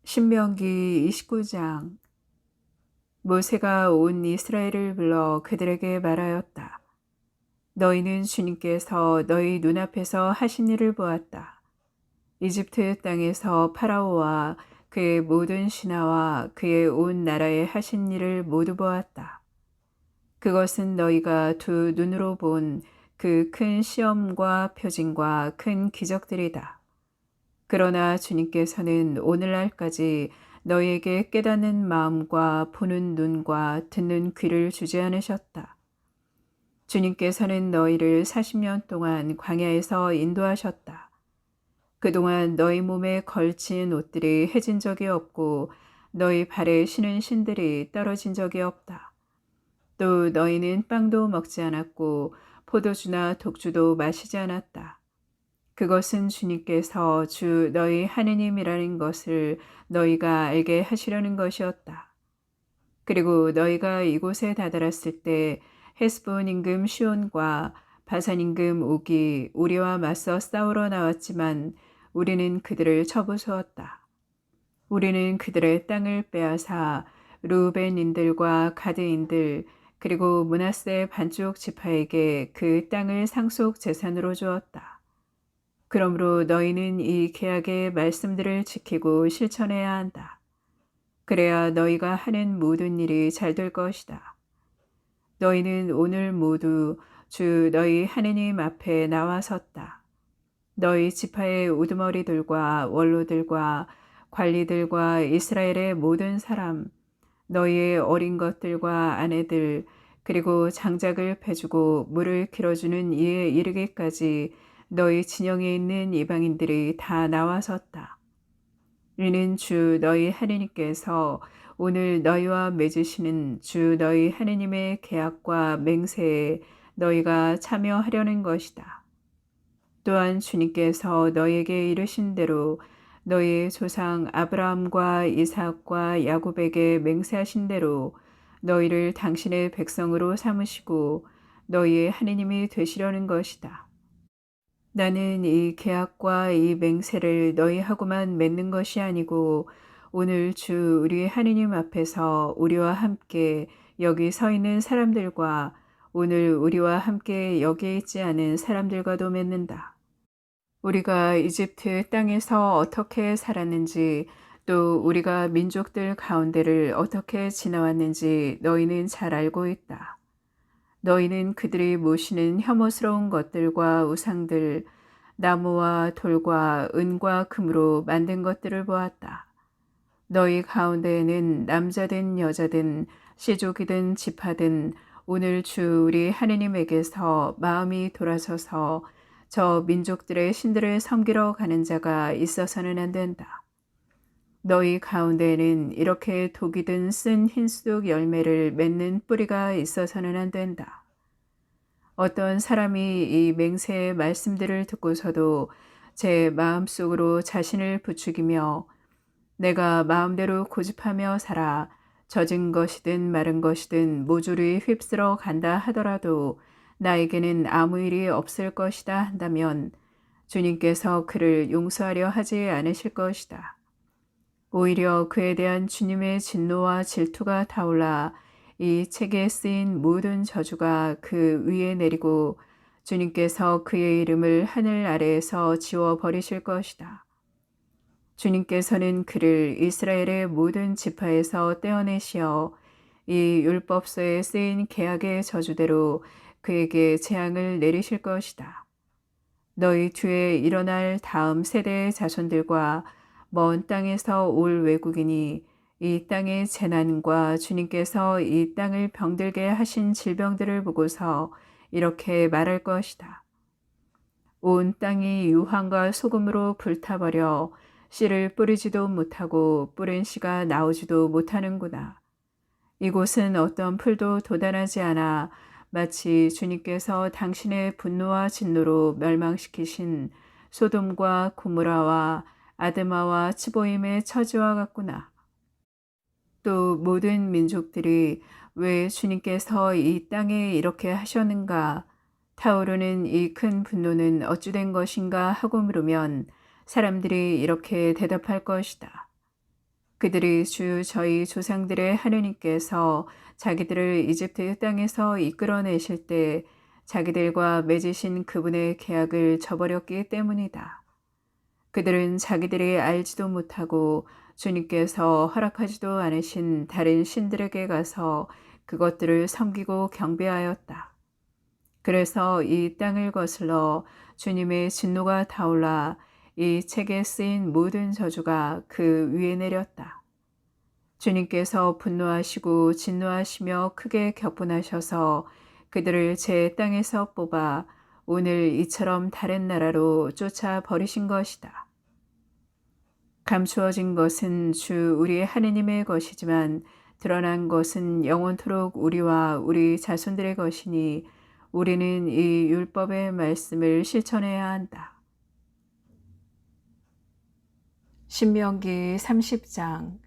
신명기 29장. 모세가 온 이스라엘을 불러 그들에게 말하였다. 너희는 주님께서 너희 눈앞에서 하신 일을 보았다. 이집트 땅에서 파라오와 그의 모든 신하와 그의 온 나라에 하신 일을 모두 보았다. 그것은 너희가 두 눈으로 본 그 큰 시험과 표징과 큰 기적들이다. 그러나 주님께서는 오늘날까지 너희에게 깨닫는 마음과 보는 눈과 듣는 귀를 주지 않으셨다. 주님께서는 너희를 40년 동안 광야에서 인도하셨다. 그동안 너희 몸에 걸친 옷들이 해진 적이 없고 너희 발에 신은 신들이 떨어진 적이 없다. 또 너희는 빵도 먹지 않았고 포도주나 독주도 마시지 않았다. 그것은 주님께서 주 너희 하느님이라는 것을 너희가 알게 하시려는 것이었다. 그리고 너희가 이곳에 다다랐을 때 헤스본 임금 시온과 바산 임금 옥이 우리와 맞서 싸우러 나왔지만 우리는 그들을 쳐부수었다. 우리는 그들의 땅을 빼앗아 루벤인들과 가드인들 그리고 므낫세 반쪽 지파에게 그 땅을 상속 재산으로 주었다. 그러므로 너희는 이 계약의 말씀들을 지키고 실천해야 한다. 그래야 너희가 하는 모든 일이 잘 될 것이다. 너희는 오늘 모두 주 너희 하느님 앞에 나와 섰다. 너희 지파의 우두머리들과 원로들과 관리들과 이스라엘의 모든 사람, 너희의 어린 것들과 아내들, 그리고 장작을 패주고 물을 길어주는 이에 이르기까지 너희 진영에 있는 이방인들이 다 나와섰다. 이는 주 너희 하느님께서 오늘 너희와 맺으시는 주 너희 하느님의 계약과 맹세에 너희가 참여하려는 것이다. 또한 주님께서 너희에게 이르신 대로 너희의 조상 아브라함과 이삭과 야곱에게 맹세하신 대로 너희를 당신의 백성으로 삼으시고 너희의 하느님이 되시려는 것이다. 나는 이 계약과 이 맹세를 너희하고만 맺는 것이 아니고 오늘 주 우리 하느님 앞에서 우리와 함께 여기 서 있는 사람들과 오늘 우리와 함께 여기에 있지 않은 사람들과도 맺는다. 우리가 이집트 땅에서 어떻게 살았는지 또 우리가 민족들 가운데를 어떻게 지나왔는지 너희는 잘 알고 있다. 너희는 그들이 모시는 혐오스러운 것들과 우상들, 나무와 돌과 은과 금으로 만든 것들을 보았다. 너희 가운데에는 남자든 여자든 시족이든 지파든 오늘 주 우리 하느님에게서 마음이 돌아서서 저 민족들의 신들을 섬기러 가는 자가 있어서는 안 된다. 너희 가운데에는 이렇게 독이 든 쓴 흰쑥 열매를 맺는 뿌리가 있어서는 안 된다. 어떤 사람이 이 맹세의 말씀들을 듣고서도 제 마음속으로 자신을 부추기며 내가 마음대로 고집하며 살아 젖은 것이든 마른 것이든 모조리 휩쓸어 간다 하더라도 나에게는 아무 일이 없을 것이다 한다면 주님께서 그를 용서하려 하지 않으실 것이다. 오히려 그에 대한 주님의 진노와 질투가 타올라 이 책에 쓰인 모든 저주가 그 위에 내리고 주님께서 그의 이름을 하늘 아래에서 지워버리실 것이다. 주님께서는 그를 이스라엘의 모든 지파에서 떼어내시어 이 율법서에 쓰인 계약의 저주대로 그에게 재앙을 내리실 것이다. 너희 뒤에 일어날 다음 세대의 자손들과 먼 땅에서 올 외국인이 이 땅의 재난과 주님께서 이 땅을 병들게 하신 질병들을 보고서 이렇게 말할 것이다. 온 땅이 유황과 소금으로 불타버려 씨를 뿌리지도 못하고 뿌린 씨가 나오지도 못하는구나. 이곳은 어떤 풀도 돋아나지 않아 마치 주님께서 당신의 분노와 진노로 멸망시키신 소돔과 고모라와 아드마와 츠보임의 처지와 같구나. 또 모든 민족들이 왜 주님께서 이 땅에 이렇게 하셨는가? 타오르는 이 큰 분노는 어찌된 것인가 하고 물으면 사람들이 이렇게 대답할 것이다. 그들이 주 저희 조상들의 하느님께서 자기들을 이집트 땅에서 이끌어내실 때 자기들과 맺으신 그분의 계약을 저버렸기 때문이다. 그들은 자기들이 알지도 못하고 주님께서 허락하지도 않으신 다른 신들에게 가서 그것들을 섬기고 경배하였다. 그래서 이 땅을 거슬러 주님의 진노가 타올라 이 책에 쓰인 모든 저주가 그 위에 내렸다. 주님께서 분노하시고 진노하시며 크게 격분하셔서 그들을 제 땅에서 뽑아 오늘 이처럼 다른 나라로 쫓아 버리신 것이다. 감추어진 것은 주 우리 하느님의 것이지만 드러난 것은 영원토록 우리와 우리 자손들의 것이니 우리는 이 율법의 말씀을 실천해야 한다. 신명기 30장.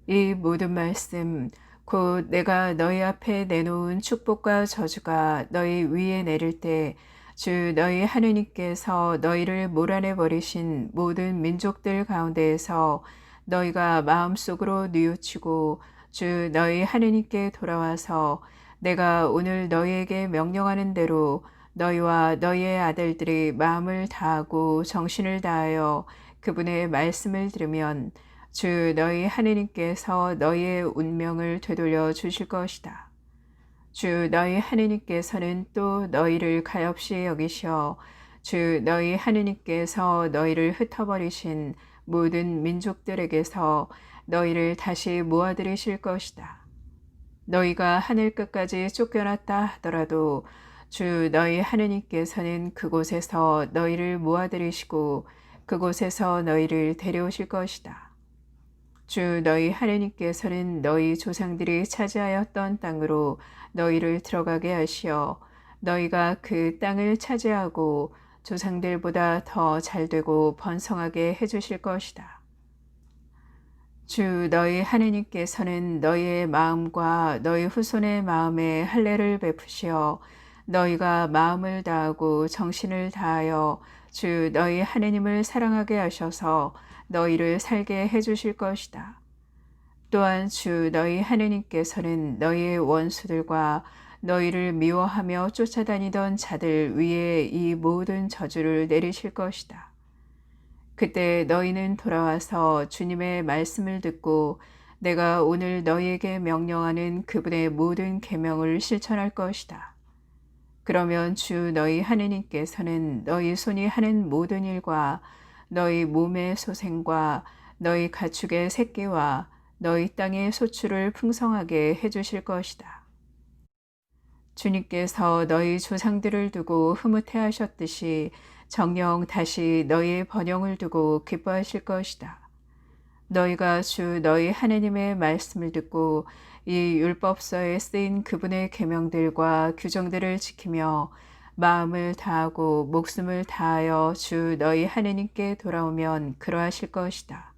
이 모든 말씀 곧 내가 너희 앞에 내놓은 축복과 저주가 너희 위에 내릴 때 주 너희 하느님께서 너희를 몰아내 버리신 모든 민족들 가운데에서 너희가 마음속으로 뉘우치고 주 너희 하느님께 돌아와서 내가 오늘 너희에게 명령하는 대로 너희와 너희의 아들들이 마음을 다하고 정신을 다하여 그분의 말씀을 들으면 주 너희 하느님께서 너희의 운명을 되돌려 주실 것이다. 주 너희 하느님께서는 또 너희를 가엾이 여기셔 주 너희 하느님께서 너희를 흩어버리신 모든 민족들에게서 너희를 다시 모아들이실 것이다. 너희가 하늘 끝까지 쫓겨났다 하더라도 주 너희 하느님께서는 그곳에서 너희를 모아들이시고 그곳에서 너희를 데려오실 것이다. 주 너희 하느님께서는 너희 조상들이 차지하였던 땅으로 너희를 들어가게 하시어 너희가 그 땅을 차지하고 조상들보다 더 잘되고 번성하게 해주실 것이다. 주 너희 하느님께서는 너희의 마음과 너희 후손의 마음에 할례를 베푸시어 너희가 마음을 다하고 정신을 다하여 주 너희 하느님을 사랑하게 하셔서 너희를 살게 해주실 것이다. 또한 주 너희 하느님께서는 너희의 원수들과 너희를 미워하며 쫓아다니던 자들 위에 이 모든 저주를 내리실 것이다. 그때 너희는 돌아와서 주님의 말씀을 듣고 내가 오늘 너희에게 명령하는 그분의 모든 계명을 실천할 것이다. 그러면 주 너희 하느님께서는 너희 손이 하는 모든 일과 너희 몸의 소생과 너희 가축의 새끼와 너희 땅의 소출을 풍성하게 해주실 것이다. 주님께서 너희 조상들을 두고 흐뭇해하셨듯이 정녕 다시 너희의 번영을 두고 기뻐하실 것이다. 너희가 주 너희 하느님의 말씀을 듣고 이 율법서에 쓰인 그분의 계명들과 규정들을 지키며 마음을 다하고 목숨을 다하여 주 너희 하느님께 돌아오면 그러하실 것이다.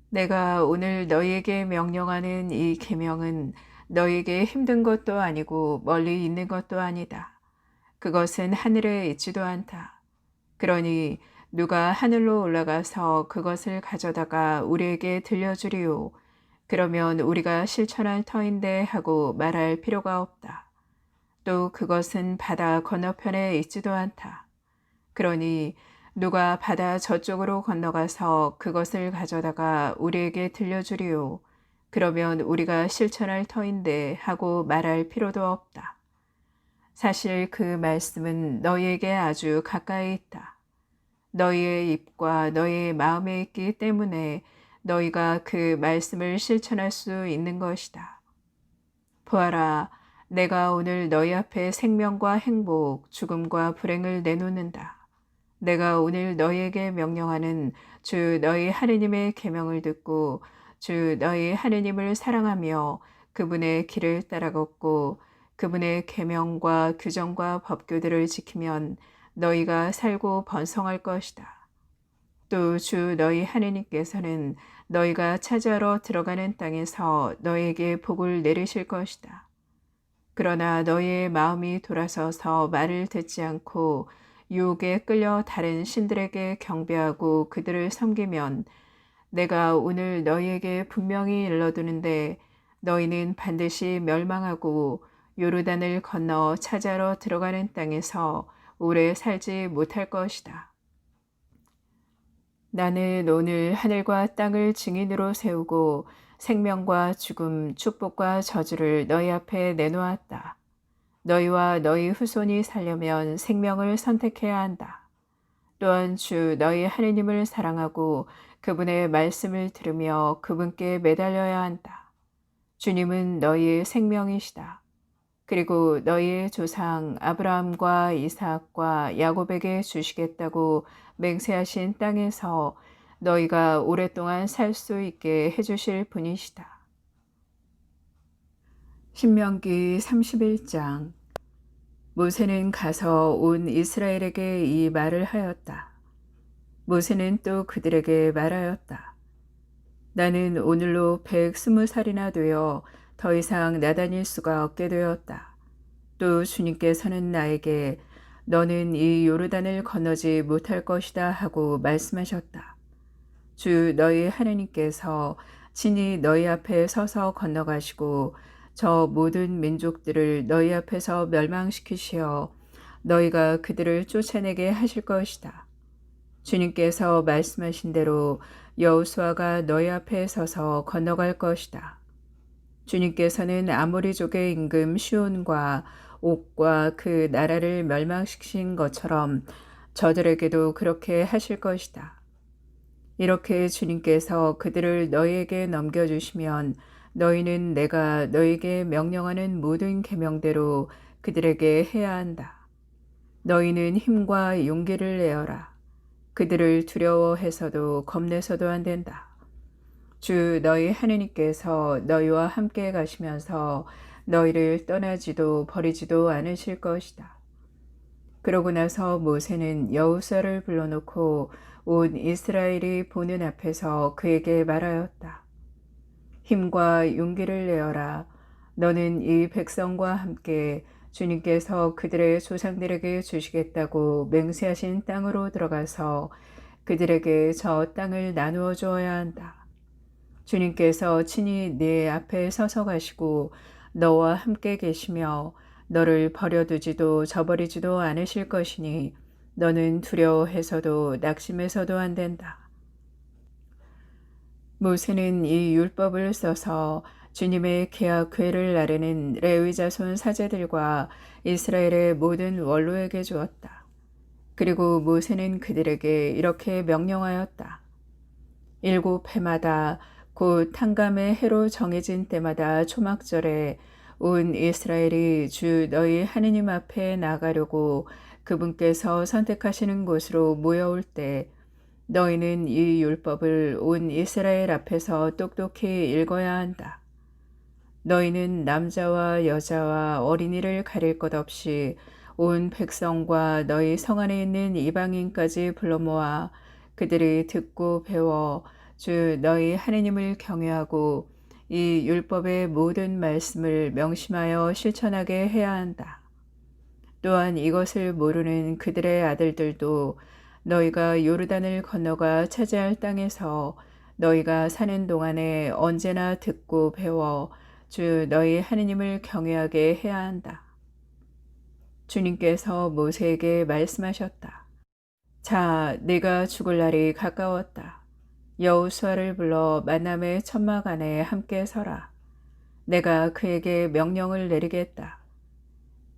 내가 오늘 너희에게 명령하는 이 계명은 너희에게 힘든 것도 아니고 멀리 있는 것도 아니다. 그것은 하늘에 있지도 않다. 그러니 누가 하늘로 올라가서 그것을 가져다가 우리에게 들려주리오. 그러면 우리가 실천할 터인데 하고 말할 필요가 없다. 또 그것은 바다 건너편에 있지도 않다. 그러니 누가 바다 저쪽으로 건너가서 그것을 가져다가 우리에게 들려주리오. 그러면 우리가 실천할 터인데 하고 말할 필요도 없다. 사실 그 말씀은 너희에게 아주 가까이 있다. 너희의 입과 너희의 마음에 있기 때문에 너희가 그 말씀을 실천할 수 있는 것이다. 보아라, 내가 오늘 너희 앞에 생명과 행복, 죽음과 불행을 내놓는다. 내가 오늘 너희에게 명령하는 주 너희 하느님의 계명을 듣고 주 너희 하느님을 사랑하며 그분의 길을 따라 걷고 그분의 계명과 규정과 법규들을 지키면 너희가 살고 번성할 것이다. 또 주 너희 하느님께서는 너희가 차지하러 들어가는 땅에서 너희에게 복을 내리실 것이다. 그러나 너희의 마음이 돌아서서 말을 듣지 않고 유혹에 끌려 다른 신들에게 경배하고 그들을 섬기면 내가 오늘 너희에게 분명히 일러두는데 너희는 반드시 멸망하고 요르단을 건너 차지하러 들어가는 땅에서 오래 살지 못할 것이다. 나는 오늘 하늘과 땅을 증인으로 세우고 생명과 죽음, 축복과 저주를 너희 앞에 내놓았다. 너희와 너희 후손이 살려면 생명을 선택해야 한다. 또한 주 너희 하느님을 사랑하고 그분의 말씀을 들으며 그분께 매달려야 한다. 주님은 너희의 생명이시다. 그리고 너희의 조상 아브라함과 이삭과 야곱에게 주시겠다고 맹세하신 땅에서 너희가 오랫동안 살 수 있게 해주실 분이시다. 신명기 31장. 모세는 가서 온 이스라엘에게 이 말을 하였다. 모세는 또 그들에게 말하였다. 나는 오늘로 120살이나 되어 더 이상 나다닐 수가 없게 되었다. 또 주님께서는 나에게 너는 이 요르단을 건너지 못할 것이다 하고 말씀하셨다. 주 너희 하나님께서 친히 너희 앞에 서서 건너가시고 저 모든 민족들을 너희 앞에서 멸망시키시어 너희가 그들을 쫓아내게 하실 것이다. 주님께서 말씀하신 대로 여호수아가 너희 앞에 서서 건너갈 것이다. 주님께서는 아모리족의 임금 시온과 옥과 그 나라를 멸망시킨 것처럼 저들에게도 그렇게 하실 것이다. 이렇게 주님께서 그들을 너희에게 넘겨주시면 너희는 내가 너희에게 명령하는 모든 계명대로 그들에게 해야 한다. 너희는 힘과 용기를 내어라. 그들을 두려워해서도 겁내서도 안 된다. 주 너희 하느님께서 너희와 함께 가시면서 너희를 떠나지도 버리지도 않으실 것이다. 그러고 나서 모세는 여호수아를 불러놓고 온 이스라엘이 보는 앞에서 그에게 말하였다. 힘과 용기를 내어라. 너는 이 백성과 함께 주님께서 그들의 조상들에게 주시겠다고 맹세하신 땅으로 들어가서 그들에게 저 땅을 나누어 주어야 한다. 주님께서 친히 네 앞에 서서 가시고 너와 함께 계시며 너를 버려두지도 저버리지도 않으실 것이니 너는 두려워해서도 낙심해서도 안 된다. 모세는 이 율법을 써서 주님의 계약 회를 나르는 레위 자손 사제들과 이스라엘의 모든 원로에게 주었다. 그리고 모세는 그들에게 이렇게 명령하였다. 7해마다 곧 탕감의 해로 정해진 때마다 초막절에 온 이스라엘이 주 너희 하느님 앞에 나가려고 그분께서 선택하시는 곳으로 모여올 때 너희는 이 율법을 온 이스라엘 앞에서 똑똑히 읽어야 한다. 너희는 남자와 여자와 어린이를 가릴 것 없이 온 백성과 너희 성 안에 있는 이방인까지 불러 모아 그들이 듣고 배워 주 너희 하느님을 경외하고 이 율법의 모든 말씀을 명심하여 실천하게 해야 한다. 또한 이것을 모르는 그들의 아들들도 너희가 요르단을 건너가 차지할 땅에서 너희가 사는 동안에 언제나 듣고 배워 주 너희 하느님을 경외하게 해야 한다. 주님께서 모세에게 말씀하셨다. 자, 네가 죽을 날이 가까웠다. 여호수아를 불러 만남의 천막 안에 함께 서라. 내가 그에게 명령을 내리겠다.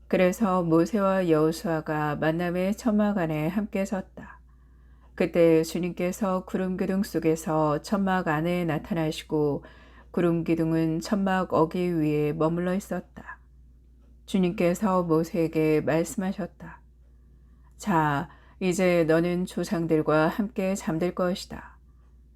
그래서 모세와 여호수아가 만남의 천막 안에 함께 섰다. 그때 주님께서 구름 기둥 속에서 천막 안에 나타나시고 구름 기둥은 천막 어기 위에 머물러 있었다. 주님께서 모세에게 말씀하셨다. 자, 이제 너는 조상들과 함께 잠들 것이다.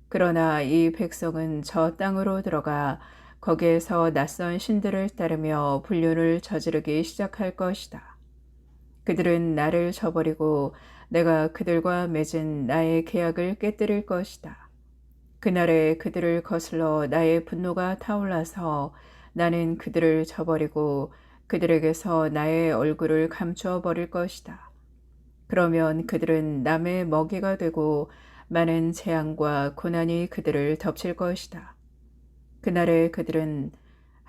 그러나 이 백성은 저 땅으로 들어가 거기에서 낯선 신들을 따르며 불륜을 저지르기 시작할 것이다. 그들은 나를 저버리고 내가 그들과 맺은 나의 계약을 깨뜨릴 것이다. 그날에 그들을 거슬러 나의 분노가 타올라서 나는 그들을 저버리고 그들에게서 나의 얼굴을 감추어 버릴 것이다. 그러면 그들은 남의 먹이가 되고 많은 재앙과 고난이 그들을 덮칠 것이다. 그날에 그들은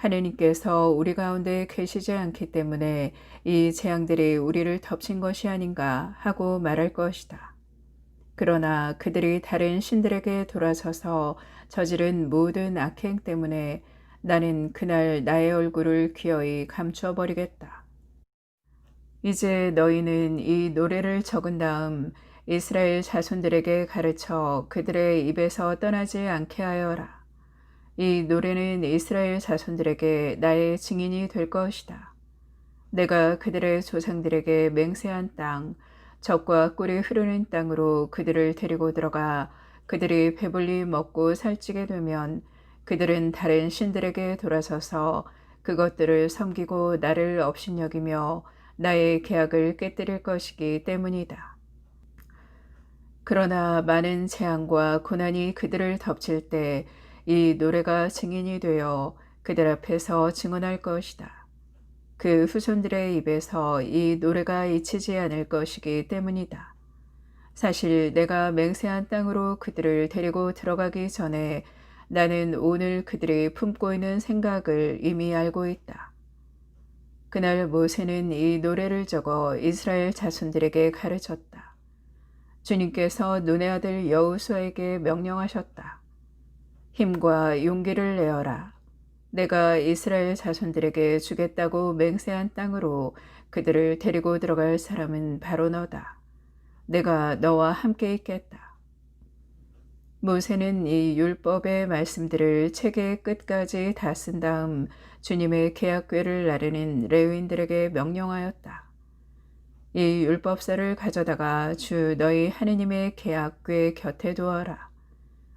하느님께서 우리 가운데 계시지 않기 때문에 이 재앙들이 우리를 덮친 것이 아닌가 하고 말할 것이다. 그러나 그들이 다른 신들에게 돌아서서 저지른 모든 악행 때문에 나는 그날 나의 얼굴을 기어이 감추어 버리겠다. 이제 너희는 이 노래를 적은 다음 이스라엘 자손들에게 가르쳐 그들의 입에서 떠나지 않게 하여라. 이 노래는 이스라엘 자손들에게 나의 증인이 될 것이다. 내가 그들의 조상들에게 맹세한 땅, 젖과 꿀이 흐르는 땅으로 그들을 데리고 들어가 그들이 배불리 먹고 살찌게 되면 그들은 다른 신들에게 돌아서서 그것들을 섬기고 나를 업신여기며 나의 계약을 깨뜨릴 것이기 때문이다. 그러나 많은 재앙과 고난이 그들을 덮칠 때 이 노래가 증인이 되어 그들 앞에서 증언할 것이다. 그 후손들의 입에서 이 노래가 잊히지 않을 것이기 때문이다. 사실 내가 맹세한 땅으로 그들을 데리고 들어가기 전에 나는 오늘 그들이 품고 있는 생각을 이미 알고 있다. 그날 모세는 이 노래를 적어 이스라엘 자손들에게 가르쳤다. 주님께서 눈의 아들 여호수아에게 명령하셨다. 힘과 용기를 내어라. 내가 이스라엘 자손들에게 주겠다고 맹세한 땅으로 그들을 데리고 들어갈 사람은 바로 너다. 내가 너와 함께 있겠다. 모세는 이 율법의 말씀들을 책의 끝까지 다 쓴 다음 주님의 계약궤를 나르는 레위인들에게 명령하였다. 이 율법서를 가져다가 주 너희 하느님의 계약궤 곁에 두어라.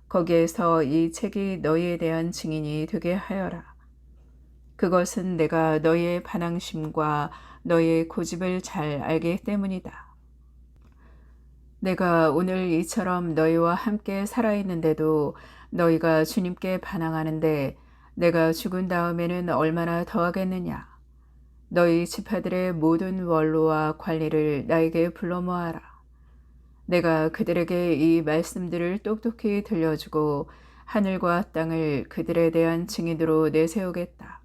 거기에서 이 책이 너희에 대한 증인이 되게 하여라. 그것은 내가 너희의 반항심과 너희의 고집을 잘 알기 때문이다. 내가 오늘 이처럼 너희와 함께 살아있는데도 너희가 주님께 반항하는데 내가 죽은 다음에는 얼마나 더하겠느냐. 너희 지파들의 모든 원로와 관리를 나에게 불러 모아라. 내가 그들에게 이 말씀들을 똑똑히 들려주고 하늘과 땅을 그들에 대한 증인으로 내세우겠다.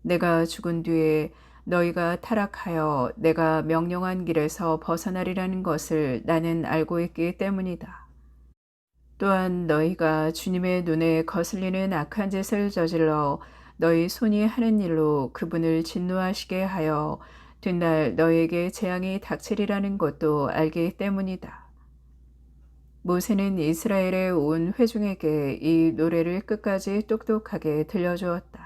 내가 죽은 뒤에 너희가 타락하여 내가 명령한 길에서 벗어나리라는 것을 나는 알고 있기 때문이다. 또한 너희가 주님의 눈에 거슬리는 악한 짓을 저질러 너희 손이 하는 일로 그분을 진노하시게 하여 뒷날 너희에게 재앙이 닥치리라는 것도 알기 때문이다. 모세는 이스라엘의 온 회중에게 이 노래를 끝까지 똑똑하게 들려주었다.